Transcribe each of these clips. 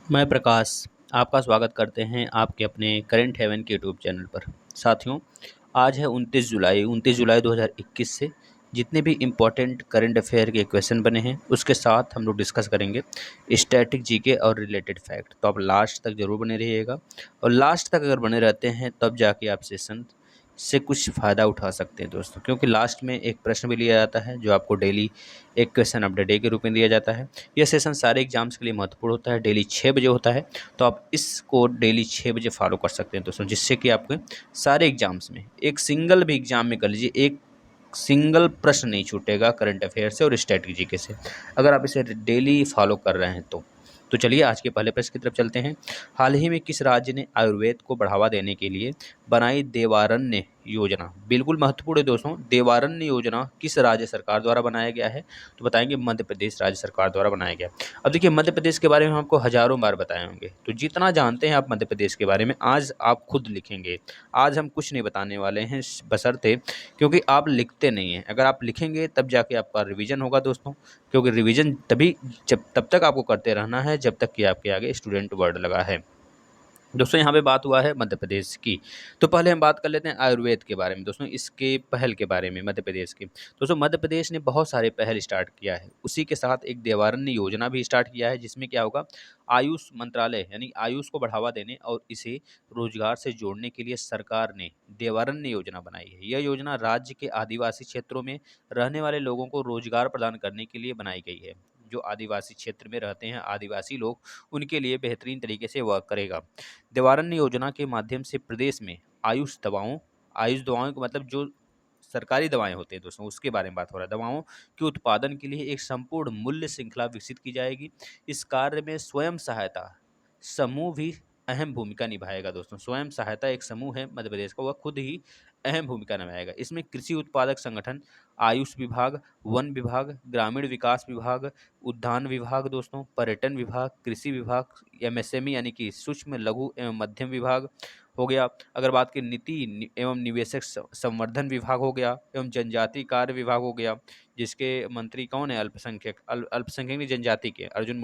मैं प्रकाश आपका स्वागत करते हैं आपके अपने करंट हेवन के यूट्यूब चैनल पर। साथियों, आज है 29 जुलाई 2021 से जितने भी इम्पोर्टेंट करंट अफेयर के क्वेश्चन बने हैं उसके साथ हम लोग डिस्कस करेंगे स्टैटिक जीके और रिलेटेड फैक्ट। तो आप लास्ट तक जरूर बने रहिएगा और लास्ट तक अगर बने रहते हैं तब जाके आप सेशन से कुछ फ़ायदा उठा सकते हैं दोस्तों, क्योंकि लास्ट में एक प्रश्न भी लिया जाता है जो आपको डेली एक क्वेश्चन अपडेट डे के रूप में दिया जाता है। यह सेशन सारे एग्जाम्स के लिए महत्वपूर्ण होता है, डेली 6 बजे होता है। तो आप इसको डेली 6 बजे फॉलो कर सकते हैं दोस्तों, जिससे कि आपके सारे एग्जाम्स में एक सिंगल भी एग्जाम में कर लीजिए, एक सिंगल प्रश्न नहीं छूटेगा करंट अफेयर से और स्ट्रेटजी जीके से, अगर आप इसे डेली फॉलो कर रहे हैं तो चलिए आज के पहले प्रश्न की तरफ चलते हैं। हाल ही में किस राज्य ने आयुर्वेद को बढ़ावा देने के लिए बनाई देवारण्य योजना? बिल्कुल महत्वपूर्ण है दोस्तों। देवारण्य योजना किस राज्य सरकार द्वारा बनाया गया है? तो बताएंगे मध्य प्रदेश राज्य सरकार द्वारा बनाया गया। अब देखिए, मध्य प्रदेश के बारे में हम आपको हजारों बार बताए होंगे, तो जितना जानते हैं आप मध्य प्रदेश के बारे में आज आप खुद लिखेंगे। आज हम कुछ नहीं बताने वाले हैं बशर्ते, क्योंकि आप लिखते नहीं हैं। अगर आप लिखेंगे तब जाके आपका रिवीजन होगा दोस्तों, क्योंकि रिवीजन तभी जब तब तक आपको करते रहना है जब तक कि आपके आगे स्टूडेंट वर्ड लगा है। दोस्तों यहाँ पे बात हुआ है मध्य प्रदेश की, तो पहले हम बात कर लेते हैं आयुर्वेद के बारे में दोस्तों, इसके पहल के बारे में मध्य प्रदेश की। दोस्तों मध्य प्रदेश ने बहुत सारे पहल स्टार्ट किया है, उसी के साथ एक देवारण्य योजना भी स्टार्ट किया है, जिसमें क्या होगा, आयुष मंत्रालय यानी आयुष को बढ़ावा देने और इसे रोजगार से जोड़ने के लिए सरकार ने देवारण्य योजना बनाई है। यह योजना राज्य के आदिवासी क्षेत्रों में रहने वाले लोगों को रोजगार प्रदान करने के लिए बनाई गई है। जो आदिवासी क्षेत्र में रहते हैं आदिवासी लोग, उनके लिए बेहतरीन तरीके से वर्क करेगा। देवारण्य योजना के माध्यम से प्रदेश में आयुष दवाओं का मतलब जो सरकारी दवाएं होती हैं दोस्तों, उसके बारे में बात हो रहा है। दवाओं के उत्पादन के लिए एक संपूर्ण मूल्य श्रृंखला विकसित की जाएगी। इस कार्य में स्वयं सहायता समूह भी अहम भूमिका निभाएगा दोस्तों। स्वयं सहायता एक समूह है मध्य प्रदेश का, वह खुद ही अहम भूमिका निभाएगा। इसमें कृषि उत्पादक संगठन, आयुष विभाग, वन विभाग, ग्रामीण विकास विभाग, उद्यान विभाग दोस्तों, पर्यटन विभाग, कृषि विभाग, एमएसएमई यानी कि सूक्ष्म लघु एवं मध्यम विभाग हो गया। अगर बात की एवं निवेशक संवर्धन विभाग हो गया, एवं जनजाति कार्य विभाग हो गया, जिसके मंत्री कौन है, अल्पसंख्यक नहीं, जनजाति के अर्जुन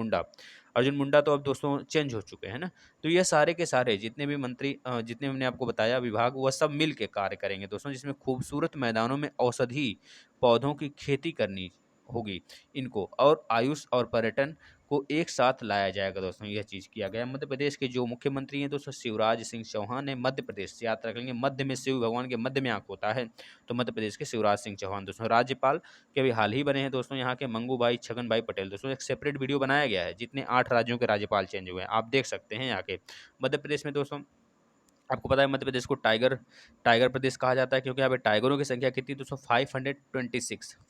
मुंडा तो अब दोस्तों चेंज हो चुके हैं ना। तो ये सारे के सारे जितने भी मंत्री जितने हमने आपको बताया विभाग, वह सब मिल के कार्य करेंगे दोस्तों, जिसमें खूबसूरत मैदानों में औषधि पौधों की खेती करनी होगी इनको, और आयुष और पर्यटन को एक साथ लाया जाएगा दोस्तों। यह चीज़ किया गया। मध्य प्रदेश के जो मुख्यमंत्री हैं दोस्तों, शिवराज सिंह चौहान है। मध्य प्रदेश से याद रखेंगे, मध्य में शिव भगवान के मध्य में आंख होता है, तो मध्य प्रदेश के शिवराज सिंह चौहान दोस्तों। राज्यपाल के अभी हाल ही बने हैं दोस्तों यहाँ के मंगू छगन भाई पटेल दोस्तों। एक सेपरेट वीडियो बनाया गया है जितने 8 राज्यों के राज्यपाल चेंज हुए हैं, आप देख सकते हैं यहाँ के। मध्य प्रदेश में दोस्तों आपको पता है मध्य प्रदेश को टाइगर टाइगर प्रदेश कहा जाता है, क्योंकि यहाँ पे टाइगरों की संख्या कितनी,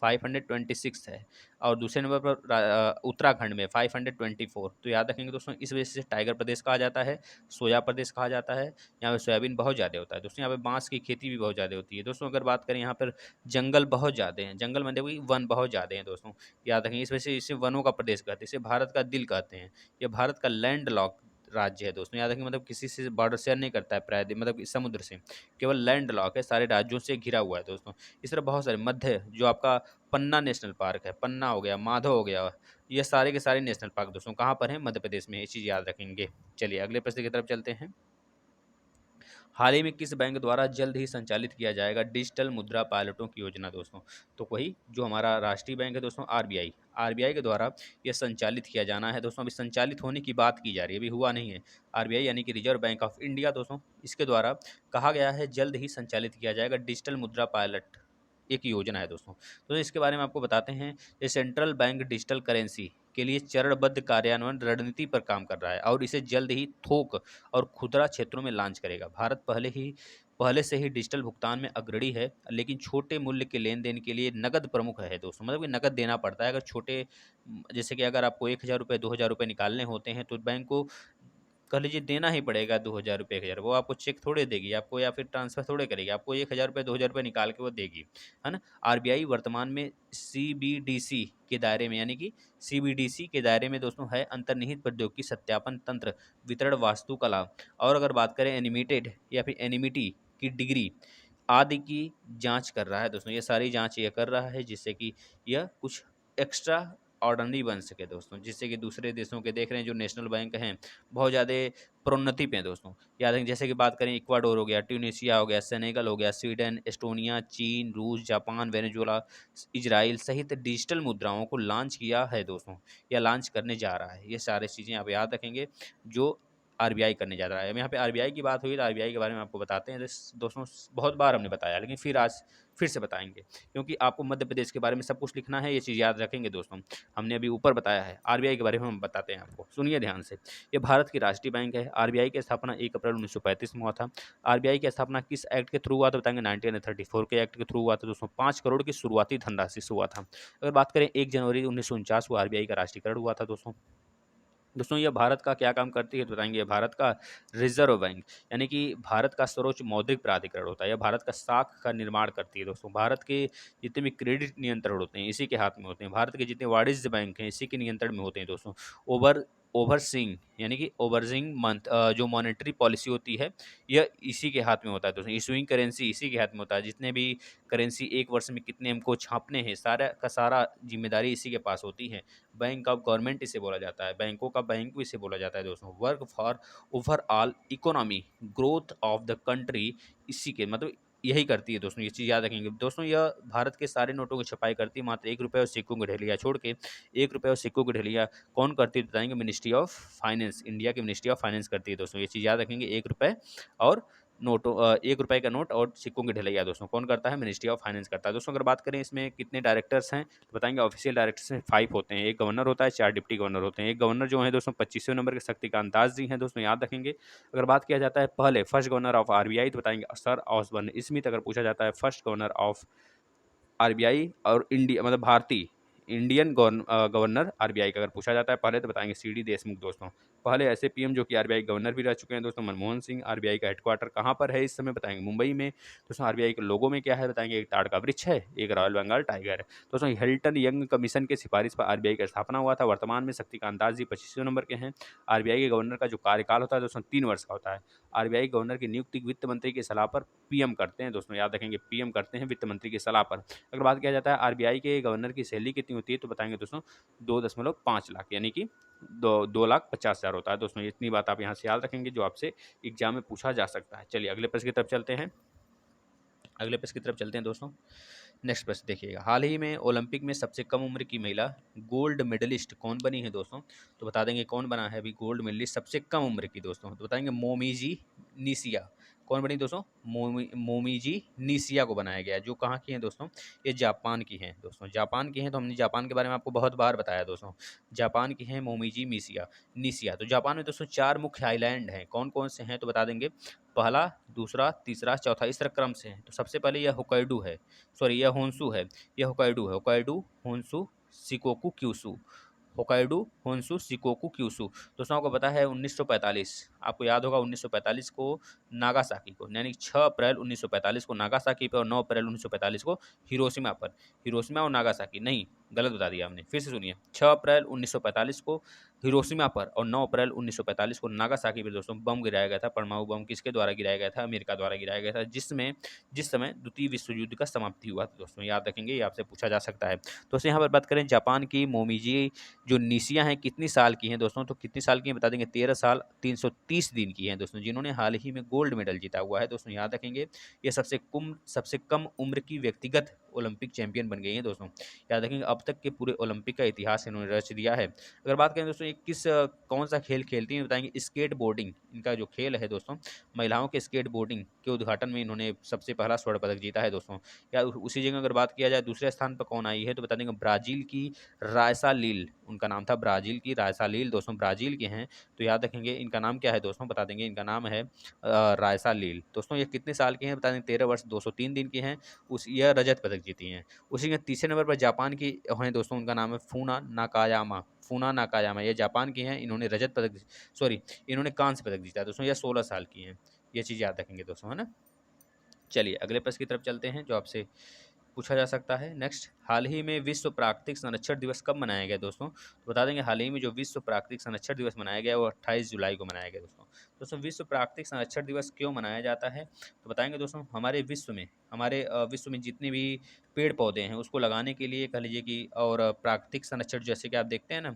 526 है। और दूसरे नंबर पर उत्तराखंड में 524। तो याद रखेंगे दोस्तों, इस वजह से टाइगर प्रदेश कहा जाता है, सोया प्रदेश कहा जाता है। यहाँ पे सोयाबीन बहुत ज़्यादा होता है दोस्तों, यहाँ पे बांस की खेती भी बहुत ज़्यादा होती है दोस्तों। अगर बात करें यहाँ पर जंगल बहुत ज़्यादा हैं, जंगल मतलब कि वन बहुत ज़्यादा हैं दोस्तों, याद रखेंगे। इस वजह से इसे वनों का प्रदेश कहते हैं, इसे भारत का दिल कहते हैं। ये भारत का लैंड लॉक राज्य है दोस्तों, याद रखें, मतलब किसी से बॉर्डर शेयर नहीं करता है, प्रायः मतलब कि समुद्र से, केवल लैंड लॉक है, सारे राज्यों से घिरा हुआ है दोस्तों। इस तरह बहुत सारे मध्य जो आपका पन्ना नेशनल पार्क है, पन्ना हो गया, माधव हो गया, ये सारे के सारे नेशनल पार्क दोस्तों कहाँ पर हैं, मध्य प्रदेश में। ये चीज़ याद रखेंगे। चलिए अगले प्रश्न की तरफ चलते हैं। हाल ही में किस बैंक द्वारा जल्द ही संचालित किया जाएगा डिजिटल मुद्रा पायलटों की योजना दोस्तों? तो वही जो हमारा राष्ट्रीय बैंक है दोस्तों, आरबीआई। आरबीआई के द्वारा यह संचालित किया जाना है दोस्तों। अभी संचालित होने की बात की जा रही है, अभी हुआ नहीं है। आरबीआई यानी कि रिजर्व बैंक ऑफ इंडिया दोस्तों, इसके द्वारा कहा गया है जल्द ही संचालित किया जाएगा डिजिटल मुद्रा पायलट, एक योजना है दोस्तों। तो इसके बारे में आपको बताते हैं। ये सेंट्रल बैंक डिजिटल करेंसी के लिए चरणबद्ध कार्यान्वयन रणनीति पर काम कर रहा है और इसे जल्द ही थोक और खुदरा क्षेत्रों में लॉन्च करेगा। भारत पहले से ही डिजिटल भुगतान में अग्रणी है, लेकिन छोटे मूल्य के लेन देन के लिए नकद प्रमुख है दोस्तों। मतलब कि नकद देना पड़ता है। अगर छोटे जैसे कि अगर आपको 1,000 रुपये 2,000 रुपये निकालने होते हैं तो बैंक को कह लीजिए देना ही पड़ेगा 2,000 रुपये 1,000। वो आपको चेक थोड़े देगी आपको, या फिर ट्रांसफर थोड़े करेगी आपको, 1,000 रुपये 2,000 रुपये निकाल के वो देगी, है ना। आरबीआई वर्तमान में सीबीडीसी के दायरे में, यानी कि सीबीडीसी के दायरे में दोस्तों है अंतर्निहित प्रौद्योगिकी सत्यापन तंत्र वितरण वास्तुकला, और अगर बात करें एनिमेटेड या फिर एनिमिटी की डिग्री आदि की जांच कर रहा है दोस्तों। ये सारी जांच ये कर रहा है, जिससे कि यह कुछ एक्स्ट्रा ऑर्डनरी बन सके दोस्तों, जिससे कि दूसरे देशों के देख रहे हैं जो नेशनल बैंक हैं बहुत ज़्यादा प्रोन्नति पे हैं दोस्तों। याद रखें, जैसे कि बात करें इक्वाडोर हो गया, ट्यूनीशिया हो गया, सेनेगल हो गया, स्वीडन, एस्टोनिया, चीन, रूस, जापान, वेनेजुएला, इजराइल सहित डिजिटल मुद्राओं को लॉन्च किया है दोस्तों, या लॉन्च करने जा रहा है। ये सारी चीज़ें आप याद रखेंगे जो आरबीआई करने जा रहा है। अब यहाँ पे आरबीआई की बात हुई तो आरबीआई के बारे में आपको बताते हैं। दोस्तों बहुत बार हमने बताया, लेकिन फिर से बताएंगे, क्योंकि आपको मध्य प्रदेश के बारे में सब कुछ लिखना है। ये चीज़ याद रखेंगे दोस्तों। हमने अभी ऊपर बताया है, आरबीआई के बारे में हम बताते हैं आपको, सुनिए ध्यान से। ये भारत की राष्ट्रीय बैंक है। आरबीआई की स्थापना 1 अप्रैल 1935 में हुआ था। आरबीआई की स्थापना किस एक्ट के थ्रू हुआ था बताएंगे, 1934 के एक्ट के थ्रू हुआ था दोस्तों। 5 करोड़ की शुरुआती धनराशि से हुआ था। अगर बात करें 1 जनवरी 1949 को आरबीआई का राष्ट्रीयकरण हुआ था दोस्तों। दोस्तों ये भारत का क्या काम करती है तो बताएंगे, भारत का रिजर्व बैंक, यानी कि भारत का सर्वोच्च मौद्रिक प्राधिकरण होता है। यह भारत का साख का निर्माण करती है दोस्तों। भारत के जितने भी क्रेडिट नियंत्रण होते हैं इसी के हाथ में होते हैं। भारत के जितने वाणिज्य बैंक हैं इसी के नियंत्रण में होते हैं दोस्तों। ओवर ओवरसीइंग यानी कि ओवरसीइंग मंथ जो मॉनेटरी पॉलिसी होती है यह इसी के हाथ में होता है दोस्तों। इशूइंग करेंसी इसी के हाथ में होता है। जितने भी करेंसी एक वर्ष में कितने हमको छापने हैं, सारा का सारा जिम्मेदारी इसी के पास होती है। बैंक ऑफ गवर्नमेंट इसे बोला जाता है, बैंकों का बैंक भी इसे बोला जाता है दोस्तों। Work for overall economy growth of the country, इसी के मतलब यही करती है दोस्तों। ये चीज़ याद रखेंगे दोस्तों। यह भारत के सारे नोटों की छपाई करती है, मात्र 1 रुपये और सिक्कों की ढेलियाँ छोड़ के। 1 रुपये और सिक्कों की ढेलियाँ कौन करती है बताएंगे, मिनिस्ट्री ऑफ फाइनेंस, इंडिया की मिनिस्ट्री ऑफ फाइनेंस करती है दोस्तों। ये चीज़ याद रखेंगे, 1 रुपये और 1 रुपये का नोट और सिक्कों की ढलैया दोस्तों कौन करता है, मिनिस्ट्री ऑफ फाइनेंस करता है दोस्तों। अगर बात करें इसमें कितने डायरेक्टर्स हैं तो बताएंगे, ऑफिशियल डायरेक्टर्स में 5 होते हैं। एक गवर्नर होता है, 4 डिप्टी गवर्नर होते हैं। एक गवर्नर जो है दोस्तों 25वें नंबर के शक्तिकांत दास जी हैं दोस्तों, याद रखेंगे। अगर बात किया जाता है पहले फर्स्ट गवर्नर ऑफ आरबीआई तो बताएंगे सर ऑसबर्न स्मिथ। अगर पूछा जाता है फर्स्ट गवर्नर ऑफ आरबीआई और इंडिया मतलब भारतीय इंडियन गवर्नर आरबीआई का अगर पूछा जाता है पहले तो बताएंगे सीडी देशमुख दोस्तों। पहले ऐसे पीएम जो कि आरबीआई गवर्नर भी रह चुके हैं दोस्तों, मनमोहन सिंह। आरबीआई का हेडक्वार्टर कहाँ पर है इस समय बताएंगे, मुंबई में दोस्तों। आरबीआई के लोगों में क्या है बताएंगे, एक ताड़ का वृक्ष है, एक रॉयल बंगाल टाइगर है दोस्तों। हिल्टन यंग कमीशन की सिफारिश पर आरबीआई का स्थापना हुआ था। वर्तमान में शक्तिकांत दास जी 25वें नंबर के हैं। आरबीआई के गवर्नर का जो कार्यकाल होता है दोस्तों 3 वर्ष का होता है। आरबीआई गवर्नर की नियुक्ति वित्त मंत्री की सलाह पर पीएम करते हैं दोस्तों, याद रखेंगे, पीएम करते हैं वित्त मंत्री की सलाह पर। अगर बात किया जाता है आरबीआई के गवर्नर की सैलरी कितनी होती है तो बताएंगे दोस्तों 2.5 लाख, यानी कि 2,50,000 होता है दोस्तों। इतनी बात आप यहाँ से याद रखेंगे जो आपसे एग्जाम में पूछा जा सकता है। चलिए अगले प्रश्न की तरफ चलते हैं। अगले प्रश्न की तरफ चलते हैं दोस्तों। नेक्स्ट प्रश्न देखिएगा, हाल ही में ओलंपिक में सबसे कम उम्र की महिला गोल्ड मेडलिस्ट कौन बनी है दोस्तों तो बता देंगे कौन बना है अभी गोल्ड मेडलिस्ट सबसे कम उम्र की दोस्तों तो बताएंगे मोमीजी निसिया। कौन बनी दोस्तों, मोमीजी निसिया को बनाया गया है। जो कहाँ की हैं दोस्तों, ये जापान की हैं दोस्तों। जापान की हैं तो हमने जापान के बारे में आपको बहुत बार बताया दोस्तों। जापान की हैं मोमीजी निसिया। तो जापान में दोस्तों 4 मुख्य आइलैंड हैं, कौन कौन से हैं तो बता देंगे, पहला, दूसरा, तीसरा, चौथा, इस तरह क्रम से हैं। तो सबसे पहले यह होकाइडो है, सॉरी यह होन्सू है, यह होकाइडो है। Hokkaido, Honshu, Shikoku, Kyushu. Hokkaido, Honshu, Shikoku, Kyushu. दोस्तों आपको पता है 1945, आपको याद होगा 1945 को नागासाकी को, यानी 6 अप्रैल 1945 को नागासाकी पर और 9 अप्रैल 1945 को हिरोशिमा पर। हिरोशिमा और नागासाकी नहीं, गलत बता दिया हमने, फिर से सुनिए। 6 अप्रैल 1945 को हिरोशिमा पर और 9 अप्रैल 1945 को नागासाकी पर दोस्तों बम गिराया गया था। परमाणु बम किसके द्वारा गिराया गया था, अमेरिका द्वारा गिराया गया था, जिस समय द्वितीय विश्व युद्ध का समाप्ति हुआ था दोस्तों, याद रखेंगे, ये आपसे पूछा जा सकता है। दोस्तों यहाँ पर बात करें जापान की मोमीजी जो निसिया हैं कितनी साल की हैं दोस्तों तो कितनी साल की हैं बता देंगे, 13 साल 330 दिन की हैं दोस्तों, जिन्होंने हाल ही में गोल्ड मेडल जीता हुआ है दोस्तों, याद रखेंगे। ये सबसे कम उम्र की व्यक्तिगत ओलंपिक चैंपियन बन गई हैं दोस्तों, याद रखेंगे। अब तक के पूरे ओलंपिक का इतिहास इन्होंने रच दिया है। अगर बात करें दोस्तों ये कौन सा खेल खेलती हैं बताएंगे, स्केट बोर्डिंग इनका जो खेल है दोस्तों। महिलाओं के स्केट बोर्डिंग के उद्घाटन में इन्होंने सबसे पहला स्वर्ण पदक जीता है दोस्तों। या उसी जगह अगर बात किया जाए दूसरे स्थान पर कौन आई है तो बता देंगे, ब्राज़ील की रायसा लील, उनका नाम था ब्राज़ील की रायसा लील दोस्तों, ब्राज़ील के हैं। तो याद रखेंगे इनका नाम क्या है दोस्तों, बता देंगे इनका नाम है रायसा लील दोस्तों। ये कितने साल के हैं बता देंगे, 13 वर्ष 203 दिन के हैं। यह रजत पदक जीती हैं। उसी के तीसरे नंबर पर जापान की हैं दोस्तों, उनका नाम है फूना नाकायामा, ये जापान की हैं। इन्होंने इन्होंने कांस्य पदक जीता दोस्तों, यह 16 साल की हैं। ये चीज़ याद रखेंगे दोस्तों, है ना। चलिए अगले प्रश्न की तरफ चलते हैं जो आपसे पूछा जा सकता है। नेक्स्ट, हाल ही में विश्व प्राकृतिक संरक्षण दिवस कब मनाया गया दोस्तों? तो बता देंगे हाल ही में जो विश्व प्राकृतिक संरक्षण दिवस मनाया गया है वो 28 जुलाई को मनाया गया दोस्तों। दोस्तों विश्व प्राकृतिक संरक्षण दिवस क्यों मनाया जाता है? तो बताएंगे दोस्तों, हमारे विश्व में विश्व में जितने भी पेड़ पौधे हैं उसको लगाने के लिए कह लीजिए कि, और प्राकृतिक संरक्षण जैसे कि आप देखते हैं ना,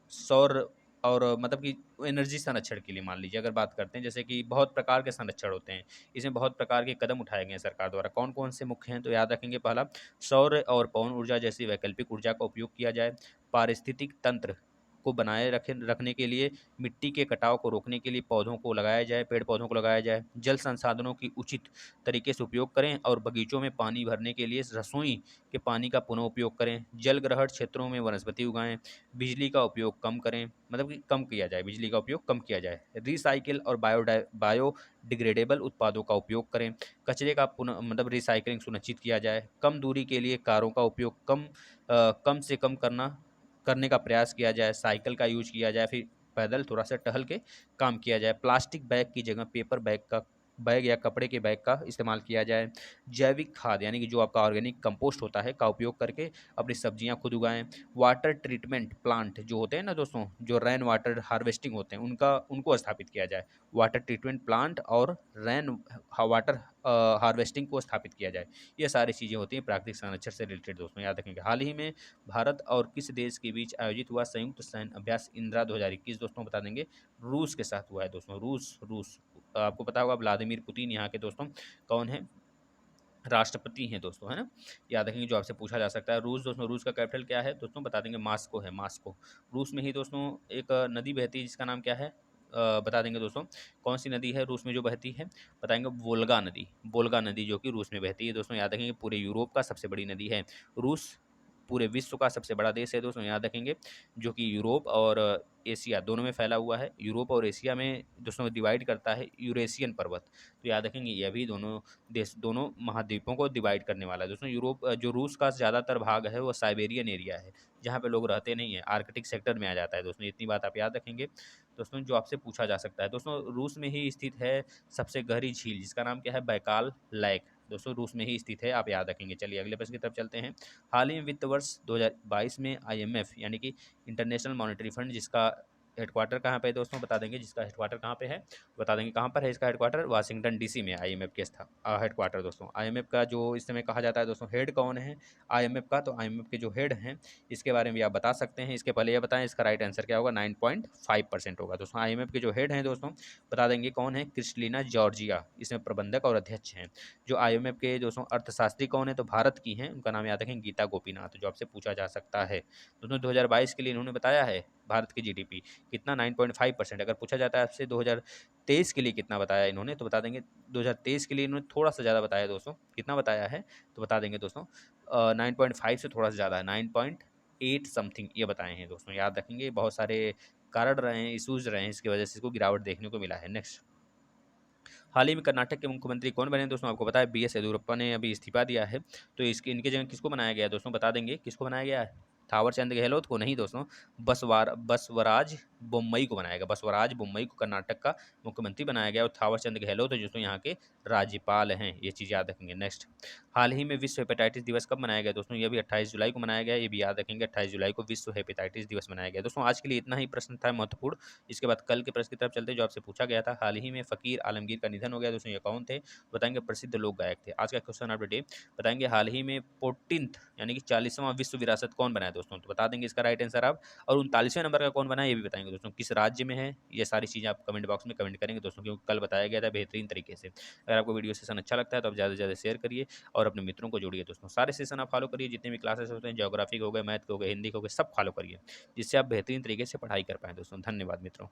सौर और मतलब कि एनर्जी संरक्षण के लिए मान लीजिए अगर बात करते हैं, जैसे कि बहुत प्रकार के संरक्षण होते हैं, इसमें बहुत प्रकार के कदम उठाए गए हैं सरकार द्वारा। कौन कौन से मुख्य हैं? तो याद रखेंगे, पहला, सौर और पवन ऊर्जा जैसी वैकल्पिक ऊर्जा का उपयोग किया जाए। पारिस्थितिक तंत्र को बनाए रखने के लिए, मिट्टी के कटाव को रोकने के लिए पौधों को लगाया जाए, पेड़ पौधों को लगाया जाए। जल संसाधनों की उचित तरीके से उपयोग करें और बगीचों में पानी भरने के लिए रसोई के पानी का पुनः उपयोग करें। जल ग्रहण क्षेत्रों में वनस्पति उगाएं। बिजली का उपयोग कम करें, मतलब कि कम किया जाए, बिजली का उपयोग कम किया जाए। रिसाइकिल और बायोडिग्रेडेबल उत्पादों का उपयोग करें। कचरे का पुनः मतलब रिसाइकलिंग सुनिश्चित किया जाए। कम दूरी के लिए कारों का उपयोग कम से कम करने का प्रयास किया जाए। साइकिल का यूज किया जाए, फिर पैदल थोड़ा सा टहल के काम किया जाए। प्लास्टिक बैग की जगह पेपर बैग या कपड़े के बैग का इस्तेमाल किया जाए। जैविक खाद यानी कि जो आपका ऑर्गेनिक कंपोस्ट होता है का उपयोग करके अपनी सब्जियां खुद उगाएं। वाटर ट्रीटमेंट प्लांट जो होते हैं ना दोस्तों, जो रेन वाटर हार्वेस्टिंग होते हैं, उनको स्थापित किया जाए। वाटर ट्रीटमेंट प्लांट और रेन वाटर हार्वेस्टिंग को स्थापित किया जाए। ये सारी चीज़ें होती हैं प्राकृतिक संरक्षण से रिलेटेड दोस्तों, याद रखेंगे। हाल ही में भारत और किस देश के बीच आयोजित हुआ संयुक्त सैन्य अभ्यास इंदिरा 2021 दोस्तों? बता देंगे, रूस के साथ हुआ है दोस्तों। रूस रूस आपको पता होगा व्लादिमीर पुतिन यहाँ के दोस्तों कौन है? राष्ट्रपति हैं दोस्तों, है ना? याद रखेंगे, जो आपसे पूछा जा सकता है। रूस दोस्तों, रूस का कैपिटल क्या है दोस्तों? बता देंगे, मास्को है, मास्को। रूस में ही दोस्तों एक नदी बहती है जिसका नाम क्या है? बता देंगे दोस्तों, कौन सी नदी है रूस में जो बहती है? बताएंगे, वोल्गा नदी। वोल्गा नदी जो कि रूस में बहती है दोस्तों, याद रखेंगे। पूरे यूरोप का सबसे बड़ी नदी है रूस। पूरे विश्व का सबसे बड़ा देश है दोस्तों, याद रखेंगे, जो कि यूरोप और एशिया दोनों में फैला हुआ है। यूरोप और एशिया में दोस्तों डिवाइड करता है यूरेशियन पर्वत। तो याद रखेंगे, ये भी दोनों महाद्वीपों को डिवाइड करने वाला है दोस्तों। जो रूस का ज़्यादातर भाग है वो साइबेरियन एरिया है, जहाँ पे लोग रहते नहीं हैं, आर्कटिक सेक्टर में आ जाता है दोस्तों। इतनी बात आप याद रखेंगे दोस्तों। जो आपसे पूछा जा सकता है दोस्तों, रूस में ही स्थित है सबसे गहरी झील जिसका नाम क्या है? बैकाल लेक दोस्तों, रूस में ही स्थित है, आप याद रखेंगे। चलिए अगले प्रश्न की तरफ चलते हैं। हाल ही में वित्त वर्ष 2022 में IMF यानी कि इंटरनेशनल मॉनेटरी फंड, जिसका हेडक्वार्टर कहाँ पे है दोस्तों? बता देंगे, जिसका हेडक्वार्टर कहाँ पे है? बता देंगे कहाँ पर है इसका हेडक्वार्टर? वाशिंगटन DC में IMF के हेडक्वार्टर दोस्तों। IMF का जो इस समय कहा जाता है दोस्तों, हेड कौन है IMF का? तो IMF के जो हेड हैं इसके बारे में भी आप बता सकते हैं। इसके पहले ये बताएं, इसका राइट आंसर क्या होगा? 9.5% होगा दोस्तों। IMF के जो हेड हैं दोस्तों, बता देंगे कौन है? क्रिस्टलिना जॉर्जिया इसमें प्रबंधक और अध्यक्ष हैं। जो IMF के दोस्तों अर्थशास्त्री कौन है? तो भारत की हैं, उनका नाम याद रखें, गीता गोपीनाथ, जो आपसे पूछा जा सकता है दोस्तों। 2022 के लिए इन्होंने बताया है भारत की GDP कितना? 9.5%। अगर पूछा जाता है आपसे 2023 के लिए कितना बताया इन्होंने, तो बता देंगे 2023 के लिए इन्होंने थोड़ा सा ज़्यादा बताया दोस्तों। कितना बताया है? तो बता देंगे दोस्तों 9.5 से थोड़ा सा ज़्यादा है, 9.8 समथिंग ये बताए हैं दोस्तों, याद रखेंगे। बहुत सारे कारण रहे हैं, इशूज़ रहे हैं, इसकी वजह से इसको गिरावट देखने को मिला है। नेक्स्ट, हाल ही में कर्नाटक के मुख्यमंत्री कौन बने दोस्तों? आपको पता है BS येदियुरप्पा ने अभी इस्तीफा दिया है। तो इनके जगह किसको बनाया गया है दोस्तों? बता देंगे किसको बनाया गया है? थावरचंद गहलोत को नहीं दोस्तों, बसवराज बोम्मई को बनाया गया। बसवराज बोम्मई को कर्नाटक का मुख्यमंत्री बनाया गया और थावरचंद गहलोत है दोस्तों यहाँ के राज्यपाल हैं। ये चीज़ याद रखेंगे। नेक्स्ट, हाल ही में विश्व हेपेटाइटिस दिवस कब मनाया गया दोस्तों? ये भी 28 जुलाई को मनाया गया, ये भी याद रखेंगे। 28 जुलाई को विश्व हेपेटाइटिस दिवस मनाया गया दोस्तों। आज के लिए इतना ही प्रश्न था महत्वपूर्ण। इसके बाद कल के प्रश्न की तरफ चलते हैं, जो आपसे पूछा गया था। हाल ही में फ़कीर आलमगीर का निधन हो गया दोस्तों, ये कौन थे? बताएंगे, प्रसिद्ध लोक गायक थे। आज का क्वेश्चन ऑफ द डे, बताएंगे हाल ही में 14th यानी कि 40वां विश्व विरासत कौन बनाया दोस्तों? तो बता देंगे इसका राइट आंसर आप। और 39वें नंबर का कौन बना है ये भी बताएंगे दोस्तों। किस राज्य में है? ये सारी चीज़ें आप कमेंट बॉक्स में कमेंट करेंगे दोस्तों, क्योंकि कल बताया गया था बेहतरीन तरीके से। अगर आपको वीडियो सेशन अच्छा लगता है तो आप ज़्यादा से ज़्यादा शेयर करिए और अपने मित्रों को जोड़िए दोस्तों। सारे सेशन आप फॉलो करिए, जितने भी क्लासेस होते हैं, ज्योग्राफी के हो गए, मैथ के हो गए, हिंदी के हो गए, सब फॉलो करिए, जिससे आप बेहतरीन तरीके से पढ़ाई कर पाएँ दोस्तों। धन्यवाद मित्रों।